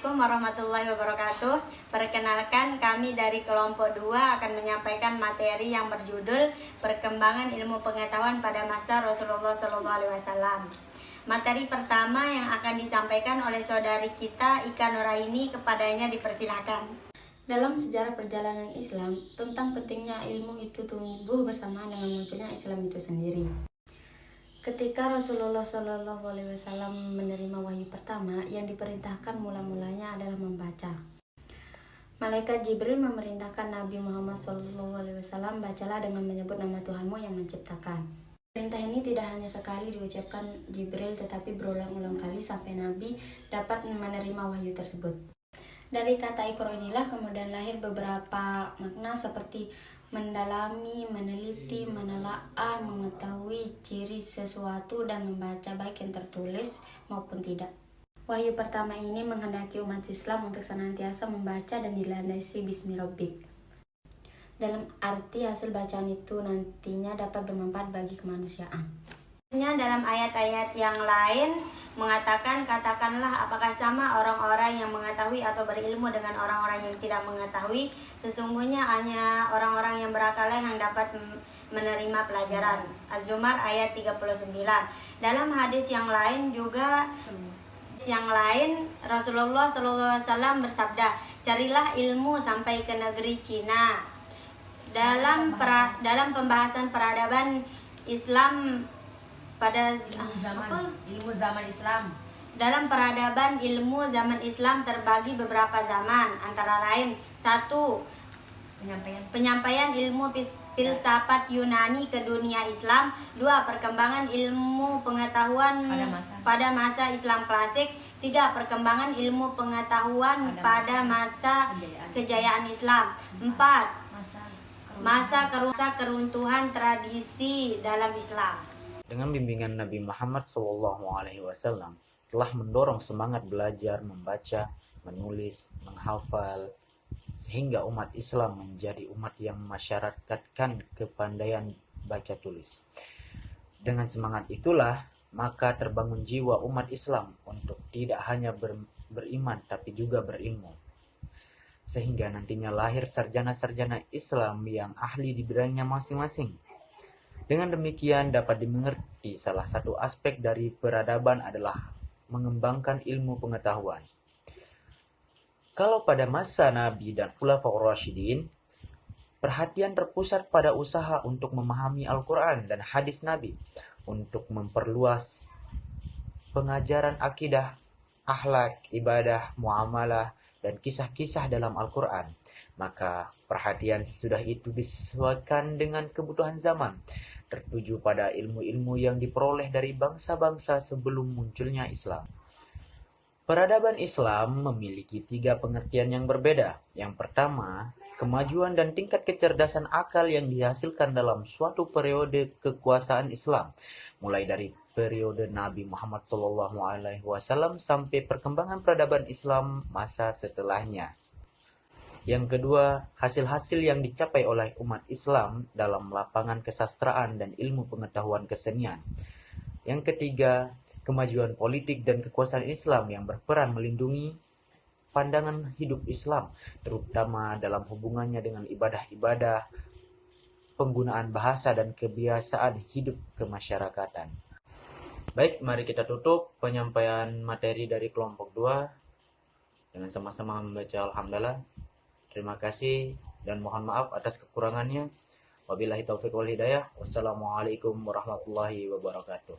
Assalamualaikum warahmatullahi wabarakatuh. Perkenalkan, kami dari kelompok 2 akan menyampaikan materi yang berjudul Perkembangan Ilmu Pengetahuan pada Masa Rasulullah SAW. Materi pertama yang akan disampaikan oleh saudari kita Ika Nuraini, kepadanya dipersilahkan. Dalam sejarah perjalanan Islam, tentang pentingnya ilmu itu tumbuh bersamaan dengan munculnya Islam itu sendiri. Ketika Rasulullah SAW menerima wahyu pertama, yang diperintahkan mula-mulanya adalah membaca. Malaikat Jibril memerintahkan Nabi Muhammad SAW, bacalah dengan menyebut nama Tuhanmu yang menciptakan. Perintah ini tidak hanya sekali diucapkan Jibril, tetapi berulang-ulang kali sampai Nabi dapat menerima wahyu tersebut. Dari kata Iqra inilah kemudian lahir beberapa makna seperti mendalami, meneliti, menelaah, mengetahui ciri sesuatu, dan membaca baik yang tertulis maupun tidak. Wahyu pertama ini menghendaki umat Islam untuk senantiasa membaca dan dilandasi Bismillahirrahmanirrahim. Dalam arti hasil bacaan itu nantinya dapat bermanfaat bagi kemanusiaan. Dalam ayat-ayat yang lain mengatakan, katakanlah apakah sama orang-orang yang mengetahui atau berilmu dengan orang-orang yang tidak mengetahui? Sesungguhnya hanya orang-orang yang berakal yang dapat menerima pelajaran. Az-Zumar ayat 39. Dalam hadis yang lain juga Rasulullah SAW bersabda, carilah ilmu sampai ke negeri Cina. Dalam pembahasan peradaban Islam pada ilmu zaman Islam. Dalam peradaban ilmu zaman Islam terbagi beberapa zaman, antara lain 1. Penyampaian ilmu filsafat Yunani ke dunia Islam. 2. Perkembangan ilmu pengetahuan pada masa Islam klasik. 3. Perkembangan ilmu pengetahuan pada masa kejayaan Islam. 4. Masa keruntuhan tradisi dalam Islam. Dengan bimbingan Nabi Muhammad SAW telah mendorong semangat belajar, membaca, menulis, menghafal, sehingga umat Islam menjadi umat yang memasyarakatkan kepandaian baca tulis. Dengan semangat itulah, maka terbangun jiwa umat Islam untuk tidak hanya beriman, tapi juga berilmu. Sehingga nantinya lahir sarjana-sarjana Islam yang ahli di bidangnya masing-masing. Dengan demikian dapat dimengerti salah satu aspek dari peradaban adalah mengembangkan ilmu pengetahuan. Kalau pada masa Nabi dan Khulafaur Rasyidin, perhatian terpusat pada usaha untuk memahami Al-Quran dan hadis Nabi, untuk memperluas pengajaran akidah, akhlak, ibadah, muamalah, dan kisah-kisah dalam Al-Quran. Maka perhatian sesudah itu disesuaikan dengan kebutuhan zaman, tertuju pada ilmu-ilmu yang diperoleh dari bangsa-bangsa sebelum munculnya Islam. Peradaban Islam memiliki 3 pengertian yang berbeda. Yang pertama, kemajuan dan tingkat kecerdasan akal yang dihasilkan dalam suatu periode kekuasaan Islam, mulai dari periode Nabi Muhammad SAW sampai perkembangan peradaban Islam masa setelahnya. Yang kedua, hasil-hasil yang dicapai oleh umat Islam dalam lapangan kesastraan dan ilmu pengetahuan kesenian. Yang ketiga, kemajuan politik dan kekuasaan Islam yang berperan melindungi pandangan hidup Islam, terutama dalam hubungannya dengan ibadah-ibadah, penggunaan bahasa dan kebiasaan hidup kemasyarakatan. Baik, mari kita tutup penyampaian materi dari kelompok 2 dengan sama-sama membaca Alhamdulillah. Terima kasih dan mohon maaf atas kekurangannya. Wabillahi taufiq wal hidayah. Wassalamualaikum warahmatullahi wabarakatuh.